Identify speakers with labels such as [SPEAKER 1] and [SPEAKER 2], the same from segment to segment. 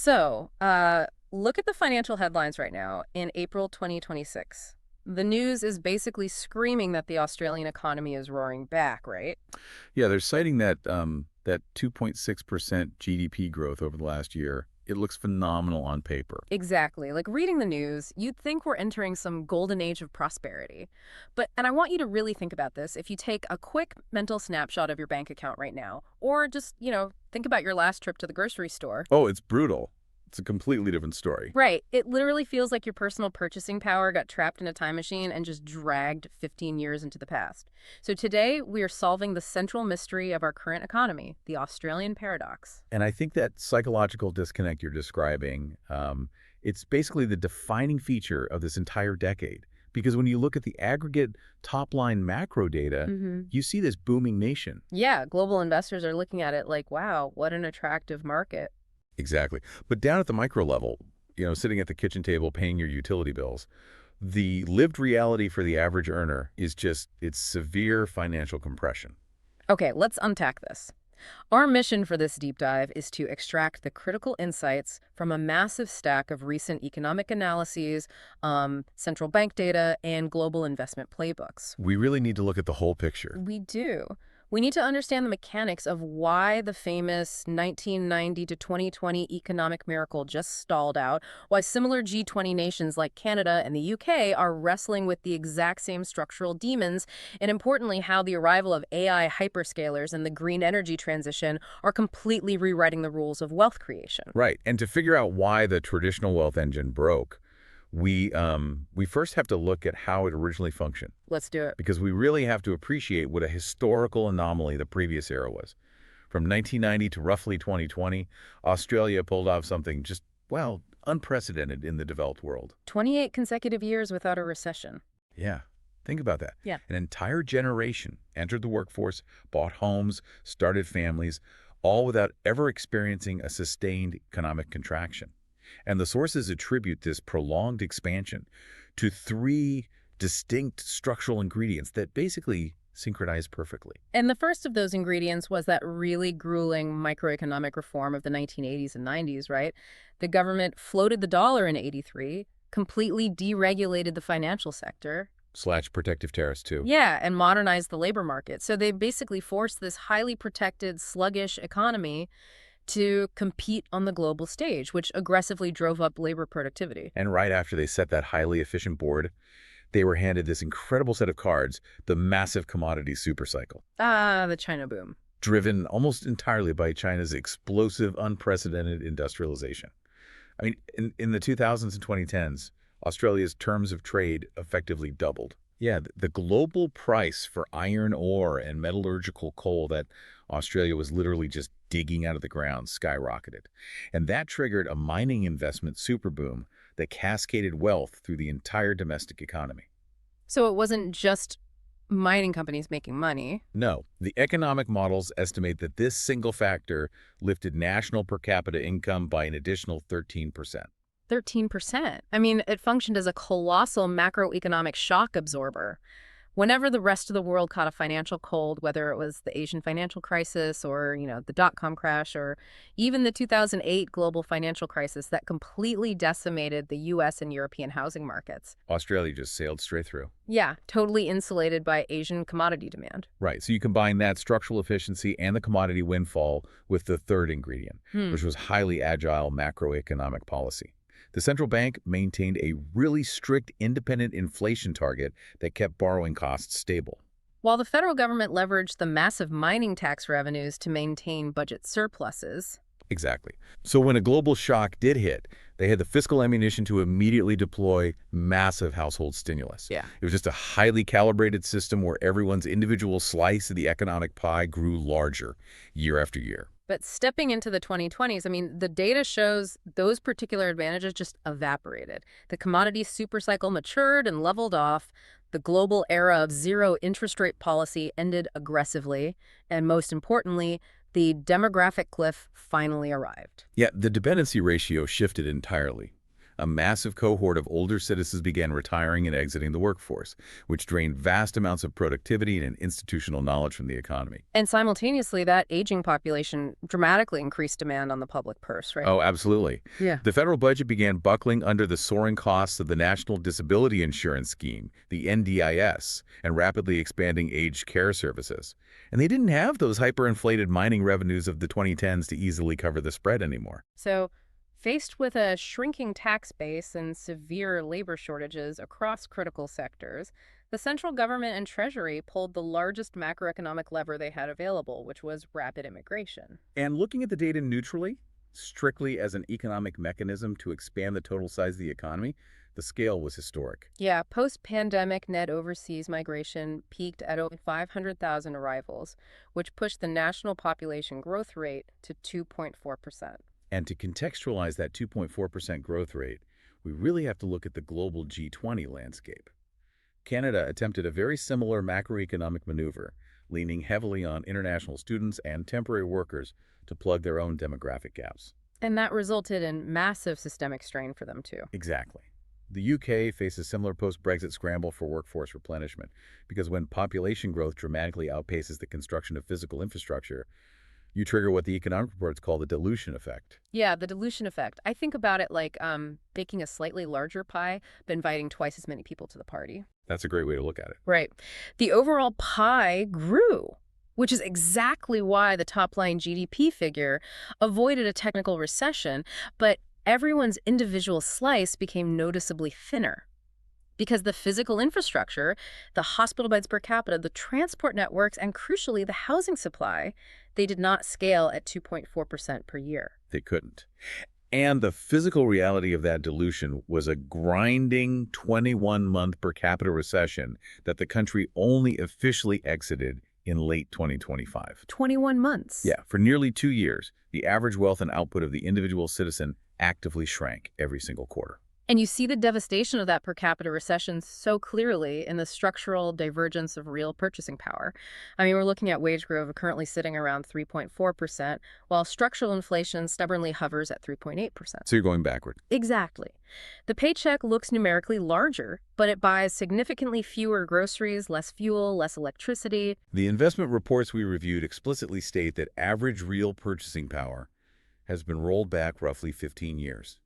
[SPEAKER 1] Look at the financial headlines right now in April 2026. The news is basically screaming that the Australian economy is roaring back, right?
[SPEAKER 2] Yeah, they're citing that 2.6% GDP growth over the last year. It looks phenomenal on paper.
[SPEAKER 1] Exactly. Like reading the news, you'd think we're entering some golden age of prosperity. And I want you to really think about this. If you take a quick mental snapshot of your bank account right now, or just, think about your last trip to the grocery store.
[SPEAKER 2] Oh, it's brutal. It's a completely different story.
[SPEAKER 1] Right. It literally feels like your personal purchasing power got trapped in a time machine and just dragged 15 years into the past. So today, we are solving the central mystery of our current economy, the Australian paradox.
[SPEAKER 2] And I think that psychological disconnect you're describing, it's basically the defining feature of this entire decade. Because when you look at the aggregate top-line macro data, you see this booming nation.
[SPEAKER 1] Yeah, global investors are looking at it like, wow, what an attractive market.
[SPEAKER 2] Exactly. But down at the micro level, sitting at the kitchen table paying your utility bills, the lived reality for the average earner is it's severe financial compression.
[SPEAKER 1] Okay, let's unpack this. Our mission for this deep dive is to extract the critical insights from a massive stack of recent economic analyses, central bank data, and global investment playbooks.
[SPEAKER 2] We really need to look at the whole picture.
[SPEAKER 1] We do. We need to understand the mechanics of why the famous 1990 to 2020 economic miracle just stalled out, why similar G20 nations like Canada and the UK are wrestling with the exact same structural demons, and importantly, how the arrival of AI hyperscalers and the green energy transition are completely rewriting the rules of wealth creation.
[SPEAKER 2] Right. And to figure out why the traditional wealth engine broke, we first have to look at how it originally functioned.
[SPEAKER 1] Let's do it.
[SPEAKER 2] Because we really have to appreciate what a historical anomaly the previous era was. From 1990 to roughly 2020, Australia pulled off something just, well, unprecedented in the developed world.
[SPEAKER 1] 28 consecutive years without a recession.
[SPEAKER 2] Yeah, think about that.
[SPEAKER 1] Yeah.
[SPEAKER 2] An entire generation entered the workforce, bought homes, started families, all without ever experiencing a sustained economic contraction. And the sources attribute this prolonged expansion to three distinct structural ingredients that basically synchronize perfectly.
[SPEAKER 1] And the first of those ingredients was that really grueling microeconomic reform of the 1980s and 90s, right? The government floated the dollar in '83, completely deregulated the financial sector.
[SPEAKER 2] / protective tariffs, too.
[SPEAKER 1] Yeah, and modernized the labor market. So they basically forced this highly protected, sluggish economy to compete on the global stage, which aggressively drove up labor productivity.
[SPEAKER 2] And right after they set that highly efficient board, they were handed this incredible set of cards, the massive commodity supercycle.
[SPEAKER 1] Ah, the China boom.
[SPEAKER 2] Driven almost entirely by China's explosive, unprecedented industrialization. I mean, in the 2000s and 2010s, Australia's terms of trade effectively doubled. Yeah, the global price for iron ore and metallurgical coal that Australia was literally just digging out of the ground skyrocketed. And that triggered a mining investment superboom that cascaded wealth through the entire domestic economy.
[SPEAKER 1] So it wasn't just mining companies making money.
[SPEAKER 2] No, the economic models estimate that this single factor lifted national per capita income by an additional 13%.
[SPEAKER 1] 13%. I mean, it functioned as a colossal macroeconomic shock absorber. Whenever the rest of the world caught a financial cold, whether it was the Asian financial crisis or, the dot-com crash or even the 2008 global financial crisis that completely decimated the US and European housing markets.
[SPEAKER 2] Australia just sailed straight through.
[SPEAKER 1] Yeah, totally insulated by Asian commodity demand.
[SPEAKER 2] Right, so you combine that structural efficiency and the commodity windfall with the third ingredient, which was highly agile macroeconomic policy. The central bank maintained a really strict independent inflation target that kept borrowing costs stable.
[SPEAKER 1] While the federal government leveraged the massive mining tax revenues to maintain budget surpluses.
[SPEAKER 2] Exactly. So when a global shock did hit, they had the fiscal ammunition to immediately deploy massive household stimulus.
[SPEAKER 1] Yeah.
[SPEAKER 2] It was just a highly calibrated system where everyone's individual slice of the economic pie grew larger year after year.
[SPEAKER 1] But stepping into the 2020s, I mean, the data shows those particular advantages just evaporated. The commodity supercycle matured and leveled off. The global era of zero interest rate policy ended aggressively. And most importantly, the demographic cliff finally arrived.
[SPEAKER 2] Yeah, the dependency ratio shifted entirely. A massive cohort of older citizens began retiring and exiting the workforce, which drained vast amounts of productivity and institutional knowledge from the economy.
[SPEAKER 1] And simultaneously, that aging population dramatically increased demand on the public purse, right?
[SPEAKER 2] Oh, absolutely.
[SPEAKER 1] Yeah.
[SPEAKER 2] The federal budget began buckling under the soaring costs of the National Disability Insurance Scheme, the NDIS, and rapidly expanding aged care services. And they didn't have those hyperinflated mining revenues of the 2010s to easily cover the spread anymore.
[SPEAKER 1] So, faced with a shrinking tax base and severe labor shortages across critical sectors, the central government and Treasury pulled the largest macroeconomic lever they had available, which was rapid immigration.
[SPEAKER 2] And looking at the data neutrally, strictly as an economic mechanism to expand the total size of the economy, the scale was historic.
[SPEAKER 1] Yeah, post-pandemic net overseas migration peaked at over 500,000 arrivals, which pushed the national population growth rate to 2.4%.
[SPEAKER 2] And to contextualize that 2.4% growth rate, we really have to look at the global G20 landscape. Canada attempted a very similar macroeconomic maneuver, leaning heavily on international students and temporary workers to plug their own demographic gaps.
[SPEAKER 1] And that resulted in massive systemic strain for them, too.
[SPEAKER 2] Exactly. The UK faces similar post-Brexit scramble for workforce replenishment, because when population growth dramatically outpaces the construction of physical infrastructure, you trigger what the economic reports call the dilution effect.
[SPEAKER 1] Yeah, the dilution effect. I think about it like baking a slightly larger pie, but inviting twice as many people to the party.
[SPEAKER 2] That's a great way to look at it.
[SPEAKER 1] Right. The overall pie grew, which is exactly why the top-line GDP figure avoided a technical recession, but everyone's individual slice became noticeably thinner. Because the physical infrastructure, the hospital beds per capita, the transport networks, and crucially, the housing supply, they did not scale at 2.4% per year.
[SPEAKER 2] They couldn't. And the physical reality of that dilution was a grinding 21-month per capita recession that the country only officially exited in late 2025.
[SPEAKER 1] 21 months.
[SPEAKER 2] Yeah, for nearly 2 years, the average wealth and output of the individual citizen actively shrank every single quarter.
[SPEAKER 1] And you see the devastation of that per capita recession so clearly in the structural divergence of real purchasing power. I mean, we're looking at wage growth currently sitting around 3.4%, while structural inflation stubbornly hovers at 3.8%.
[SPEAKER 2] So you're going backward.
[SPEAKER 1] Exactly. The paycheck looks numerically larger, but it buys significantly fewer groceries, less fuel, less electricity.
[SPEAKER 2] The investment reports we reviewed explicitly state that average real purchasing power has been rolled back roughly 15 years.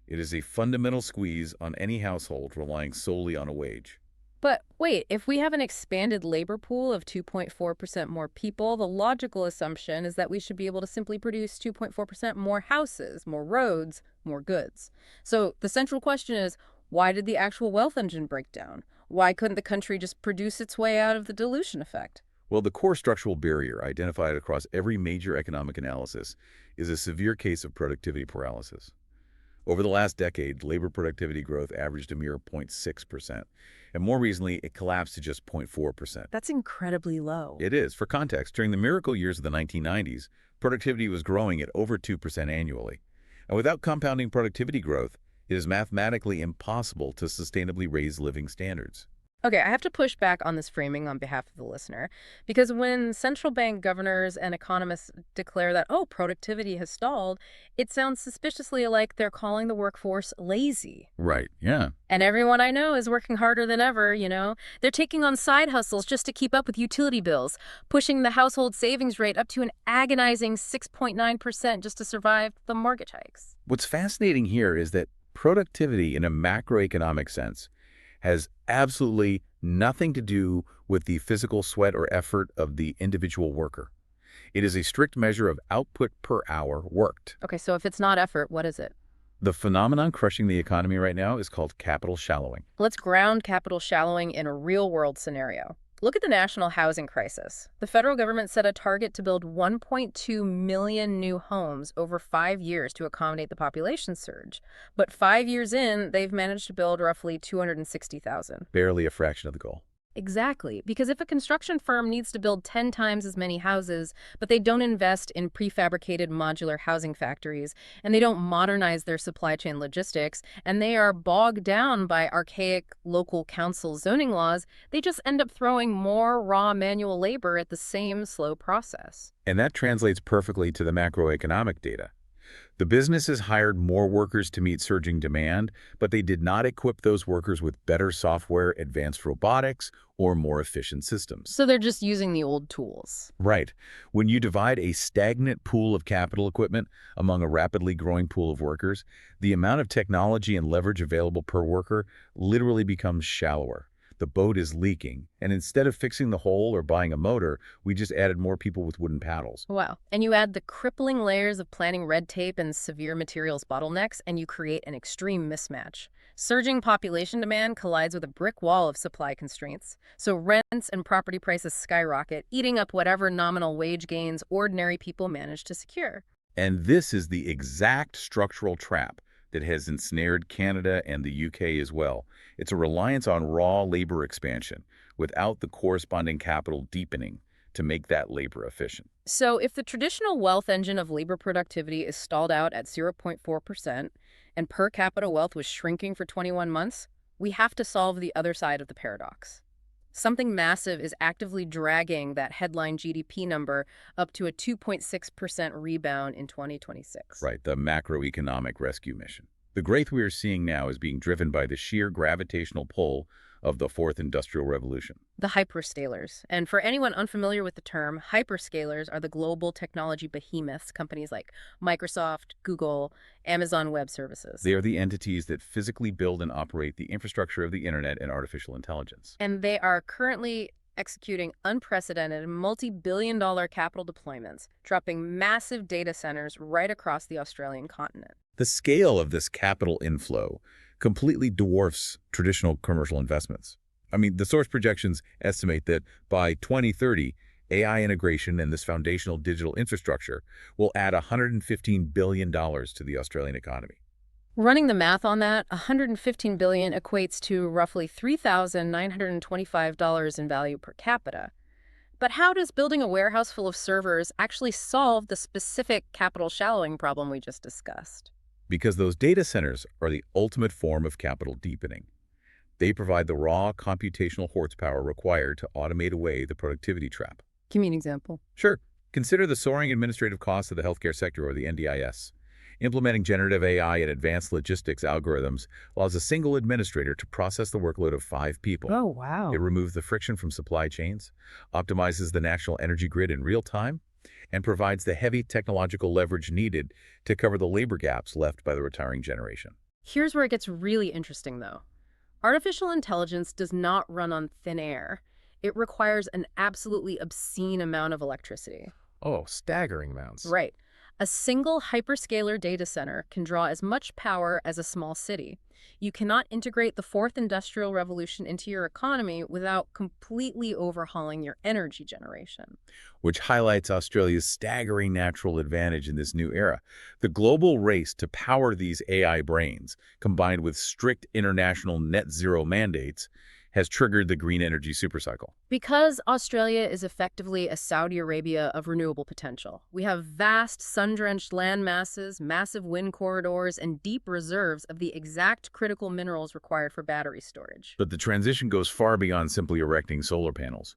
[SPEAKER 2] It is a fundamental squeeze on any household relying solely on a wage.
[SPEAKER 1] But wait, if we have an expanded labor pool of 2.4% more people, the logical assumption is that we should be able to simply produce 2.4% more houses, more roads, more goods. So the central question is, why did the actual wealth engine break down? Why couldn't the country just produce its way out of the dilution effect?
[SPEAKER 2] Well, the core structural barrier identified across every major economic analysis is a severe case of productivity paralysis. Over the last decade, labor productivity growth averaged a mere 0.6%, and more recently, it collapsed to just 0.4%.
[SPEAKER 1] That's incredibly low.
[SPEAKER 2] It is. For context, during the miracle years of the 1990s, productivity was growing at over 2% annually. And without compounding productivity growth, it is mathematically impossible to sustainably raise living standards.
[SPEAKER 1] Okay, I have to push back on this framing on behalf of the listener, because when central bank governors and economists declare that, oh, productivity has stalled, it sounds suspiciously like they're calling the workforce lazy.
[SPEAKER 2] Right, yeah.
[SPEAKER 1] And everyone I know is working harder than ever, you know? They're taking on side hustles just to keep up with utility bills, pushing the household savings rate up to an agonizing 6.9% just to survive the mortgage hikes.
[SPEAKER 2] What's fascinating here is that productivity in a macroeconomic sense has absolutely nothing to do with the physical sweat or effort of the individual worker. It is a strict measure of output per hour worked.
[SPEAKER 1] Okay, so if it's not effort, what is it?
[SPEAKER 2] The phenomenon crushing the economy right now is called capital shallowing.
[SPEAKER 1] Let's ground capital shallowing in a real-world scenario. Look at the national housing crisis. The federal government set a target to build 1.2 million new homes over 5 years to accommodate the population surge. But 5 years in, they've managed to build roughly 260,000.
[SPEAKER 2] Barely a fraction of the goal.
[SPEAKER 1] Exactly, because if a construction firm needs to build 10 times as many houses, but they don't invest in prefabricated modular housing factories, and they don't modernize their supply chain logistics, and they are bogged down by archaic local council zoning laws, they just end up throwing more raw manual labor at the same slow process.
[SPEAKER 2] And that translates perfectly to the macroeconomic data. The businesses hired more workers to meet surging demand, but they did not equip those workers with better software, advanced robotics, or more efficient systems.
[SPEAKER 1] So they're just using the old tools.
[SPEAKER 2] Right. When you divide a stagnant pool of capital equipment among a rapidly growing pool of workers, the amount of technology and leverage available per worker literally becomes shallower. The boat is leaking, and instead of fixing the hole or buying a motor, we just added more people with wooden paddles.
[SPEAKER 1] Wow. And you add the crippling layers of planning red tape and severe materials bottlenecks, and you create an extreme mismatch. Surging population demand collides with a brick wall of supply constraints. So rents and property prices skyrocket, eating up whatever nominal wage gains ordinary people manage to secure.
[SPEAKER 2] And this is the exact structural trap that has ensnared Canada and the UK as well. It's a reliance on raw labor expansion without the corresponding capital deepening to make that labor efficient.
[SPEAKER 1] So if the traditional wealth engine of labor productivity is stalled out at 0.4% and per capita wealth was shrinking for 21 months, we have to solve the other side of the paradox. Something massive is actively dragging that headline GDP number up to a 2.6% rebound in 2026.
[SPEAKER 2] Right, the macroeconomic rescue mission. The growth we are seeing now is being driven by the sheer gravitational pull of the fourth industrial revolution.
[SPEAKER 1] The hyperscalers. And for anyone unfamiliar with the term, hyperscalers are the global technology behemoths, companies like Microsoft, Google, Amazon Web Services.
[SPEAKER 2] They are the entities that physically build and operate the infrastructure of the internet and artificial intelligence.
[SPEAKER 1] And they are currently executing unprecedented multi-billion-dollar capital deployments, dropping massive data centers right across the Australian continent.
[SPEAKER 2] The scale of this capital inflow completely dwarfs traditional commercial investments. I mean, the source projections estimate that by 2030, AI integration and this foundational digital infrastructure will add $115 billion to the Australian economy.
[SPEAKER 1] Running the math on that, $115 billion equates to roughly $3,925 in value per capita. But how does building a warehouse full of servers actually solve the specific capital shallowing problem we just discussed?
[SPEAKER 2] Because those data centers are the ultimate form of capital deepening. They provide the raw computational horsepower required to automate away the productivity trap.
[SPEAKER 1] Give me an example.
[SPEAKER 2] Sure. Consider the soaring administrative costs of the healthcare sector or the NDIS. Implementing generative AI and advanced logistics algorithms allows a single administrator to process the workload of 5 people.
[SPEAKER 1] Oh, wow.
[SPEAKER 2] It removes the friction from supply chains, optimizes the national energy grid in real time, and provides the heavy technological leverage needed to cover the labor gaps left by the retiring generation.
[SPEAKER 1] Here's where it gets really interesting, though. Artificial intelligence does not run on thin air. It requires an absolutely obscene amount of electricity.
[SPEAKER 2] Oh, staggering amounts.
[SPEAKER 1] Right. A single hyperscaler data center can draw as much power as a small city. You cannot integrate the fourth industrial revolution into your economy without completely overhauling your energy generation.
[SPEAKER 2] Which highlights Australia's staggering natural advantage in this new era. The global race to power these AI brains, combined with strict international net zero mandates, has triggered the green energy supercycle.
[SPEAKER 1] Because Australia is effectively a Saudi Arabia of renewable potential. We have vast sun-drenched land masses, massive wind corridors, and deep reserves of the exact critical minerals required for battery storage.
[SPEAKER 2] But the transition goes far beyond simply erecting solar panels.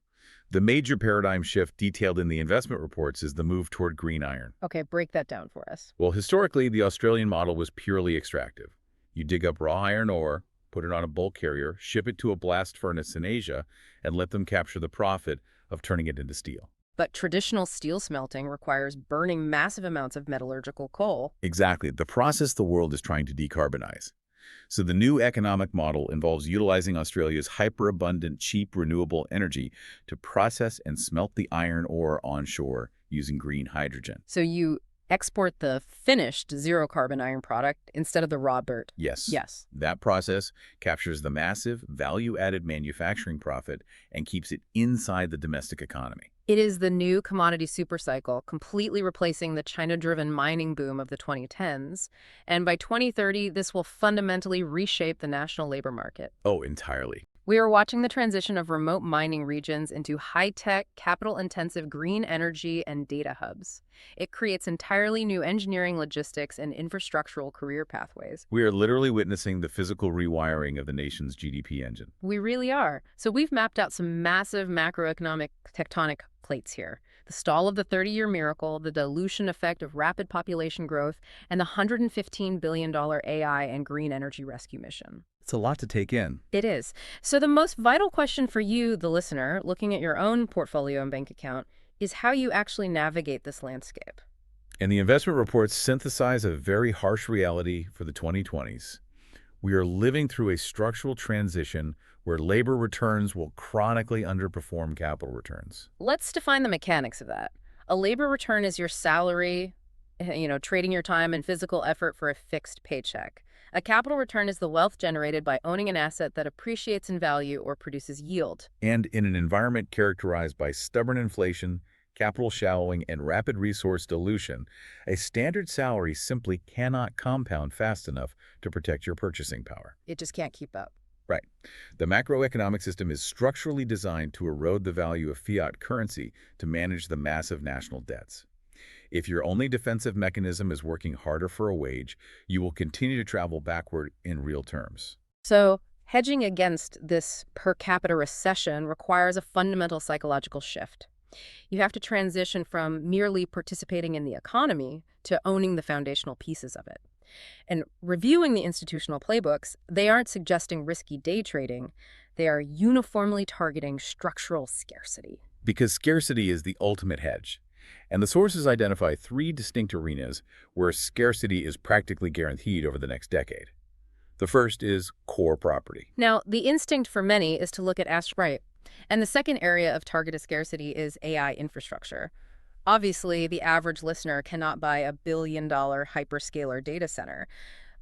[SPEAKER 2] The major paradigm shift detailed in the investment reports is the move toward green iron.
[SPEAKER 1] Okay, break that down for us.
[SPEAKER 2] Well, historically, the Australian model was purely extractive. You dig up raw iron ore, put it on a bulk carrier, ship it to a blast furnace in Asia, and let them capture the profit of turning it into steel.
[SPEAKER 1] But traditional steel smelting requires burning massive amounts of metallurgical coal.
[SPEAKER 2] Exactly, the process the world is trying to decarbonize. So the new economic model involves utilizing Australia's hyperabundant, cheap, renewable energy to process and smelt the iron ore onshore using green hydrogen.
[SPEAKER 1] So you export the finished zero-carbon iron product instead of the raw dirt.
[SPEAKER 2] Yes.
[SPEAKER 1] Yes.
[SPEAKER 2] That process captures the massive value-added manufacturing profit and keeps it inside the domestic economy.
[SPEAKER 1] It is the new commodity supercycle, completely replacing the China-driven mining boom of the 2010s. And by 2030, this will fundamentally reshape the national labor market.
[SPEAKER 2] Oh, entirely.
[SPEAKER 1] We are watching the transition of remote mining regions into high-tech, capital-intensive green energy and data hubs. It creates entirely new engineering, logistics, and infrastructural career pathways.
[SPEAKER 2] We are literally witnessing the physical rewiring of the nation's GDP engine.
[SPEAKER 1] We really are. So we've mapped out some massive macroeconomic tectonic plates here. the stall of the 30-year miracle, the dilution effect of rapid population growth, and the $115 billion AI and green energy rescue mission.
[SPEAKER 2] It's a lot to take in.
[SPEAKER 1] It is. So the most vital question for you, the listener, looking at your own portfolio and bank account, is how you actually navigate this landscape.
[SPEAKER 2] And the investment reports synthesize a very harsh reality for the 2020s. We are living through a structural transition where labor returns will chronically underperform capital returns.
[SPEAKER 1] Let's define the mechanics of that. A labor return is your salary, trading your time and physical effort for a fixed paycheck. A capital return is the wealth generated by owning an asset that appreciates in value or produces yield.
[SPEAKER 2] And in an environment characterized by stubborn inflation, capital shallowing, and rapid resource dilution, a standard salary simply cannot compound fast enough to protect your purchasing power.
[SPEAKER 1] It just can't keep up.
[SPEAKER 2] Right. The macroeconomic system is structurally designed to erode the value of fiat currency to manage the massive national debts. If your only defensive mechanism is working harder for a wage, you will continue to travel backward in real terms.
[SPEAKER 1] So, hedging against this per capita recession requires a fundamental psychological shift. You have to transition from merely participating in the economy to owning the foundational pieces of it. And reviewing the institutional playbooks, they aren't suggesting risky day trading. They are uniformly targeting structural scarcity.
[SPEAKER 2] Because scarcity is the ultimate hedge. And the sources identify three distinct arenas where scarcity is practically guaranteed over the next decade. The first is core property.
[SPEAKER 1] Now, the instinct for many is to look at asset right. And the second area of targeted scarcity is AI infrastructure. Obviously, the average listener cannot buy a billion-dollar hyperscaler data center,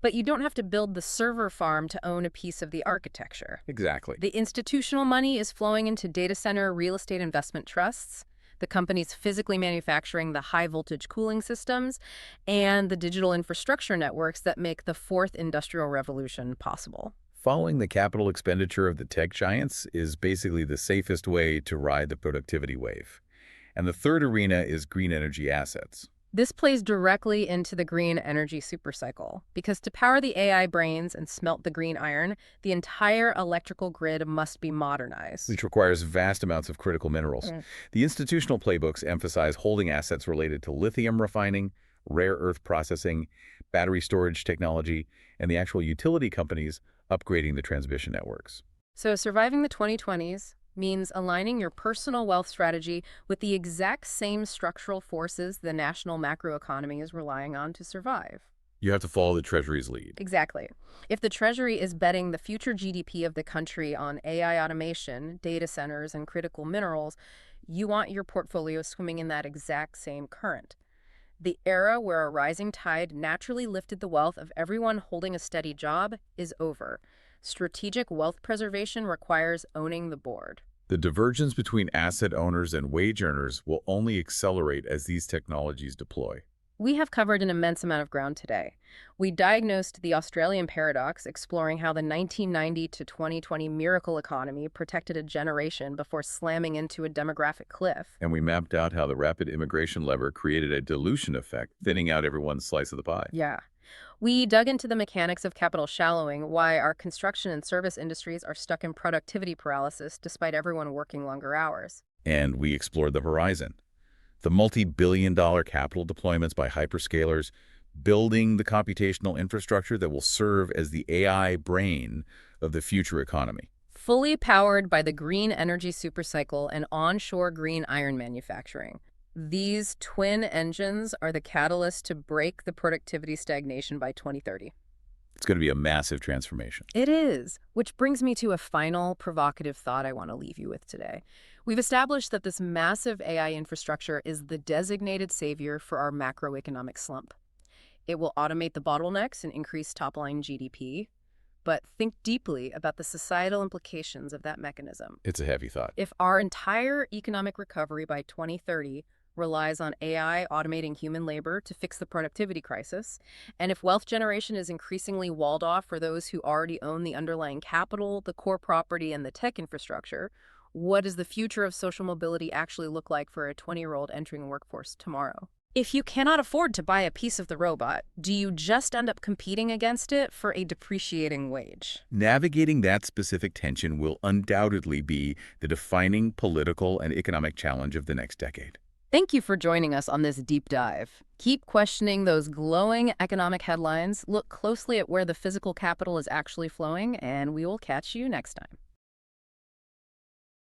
[SPEAKER 1] but you don't have to build the server farm to own a piece of the architecture.
[SPEAKER 2] Exactly.
[SPEAKER 1] The institutional money is flowing into data center real estate investment trusts, the companies physically manufacturing the high-voltage cooling systems, and the digital infrastructure networks that make the fourth industrial revolution possible.
[SPEAKER 2] Following the capital expenditure of the tech giants is basically the safest way to ride the productivity wave. And the third arena is green energy assets.
[SPEAKER 1] This plays directly into the green energy supercycle, because to power the AI brains and smelt the green iron, the entire electrical grid must be modernized.
[SPEAKER 2] Which requires vast amounts of critical minerals. The institutional playbooks emphasize holding assets related to lithium refining, rare earth processing, battery storage technology, and the actual utility companies upgrading the transmission networks.
[SPEAKER 1] So surviving the 2020s means aligning your personal wealth strategy with the exact same structural forces the national macroeconomy is relying on to survive.
[SPEAKER 2] You have to follow the Treasury's lead.
[SPEAKER 1] Exactly. If the Treasury is betting the future GDP of the country on AI automation, data centers, and critical minerals, you want your portfolio swimming in that exact same current. The era where a rising tide naturally lifted the wealth of everyone holding a steady job is over. Strategic wealth preservation requires owning the board.
[SPEAKER 2] The divergence between asset owners and wage earners will only accelerate as these technologies deploy.
[SPEAKER 1] We have covered an immense amount of ground today. We diagnosed the Australian paradox, exploring how the 1990 to 2020 miracle economy protected a generation before slamming into a demographic cliff.
[SPEAKER 2] And we mapped out how the rapid immigration lever created a dilution effect, thinning out everyone's slice of the pie.
[SPEAKER 1] Yeah. We dug into the mechanics of capital shallowing, why our construction and service industries are stuck in productivity paralysis despite everyone working longer hours.
[SPEAKER 2] And we explored the horizon. The multi-billion-dollar capital deployments by hyperscalers, building the computational infrastructure that will serve as the AI brain of the future economy.
[SPEAKER 1] Fully powered by the green energy supercycle and onshore green iron manufacturing. These twin engines are the catalyst to break the productivity stagnation by 2030.
[SPEAKER 2] It's going to be a massive transformation.
[SPEAKER 1] It is, which brings me to a final provocative thought I want to leave you with today. We've established that this massive AI infrastructure is the designated savior for our macroeconomic slump. It will automate the bottlenecks and increase top-line GDP. But think deeply about the societal implications of that mechanism.
[SPEAKER 2] It's a heavy thought.
[SPEAKER 1] If our entire economic recovery by 2030 relies on AI automating human labor to fix the productivity crisis, and if wealth generation is increasingly walled off for those who already own the underlying capital, the core property, and the tech infrastructure, what does the future of social mobility actually look like for a 20-year-old entering the workforce tomorrow? If you cannot afford to buy a piece of the robot, do you just end up competing against it for a depreciating wage?
[SPEAKER 2] Navigating that specific tension will undoubtedly be the defining political and economic challenge of the next decade.
[SPEAKER 1] Thank you for joining us on this deep dive. Keep questioning those glowing economic headlines, look closely at where the physical capital is actually flowing, and we will catch you next time.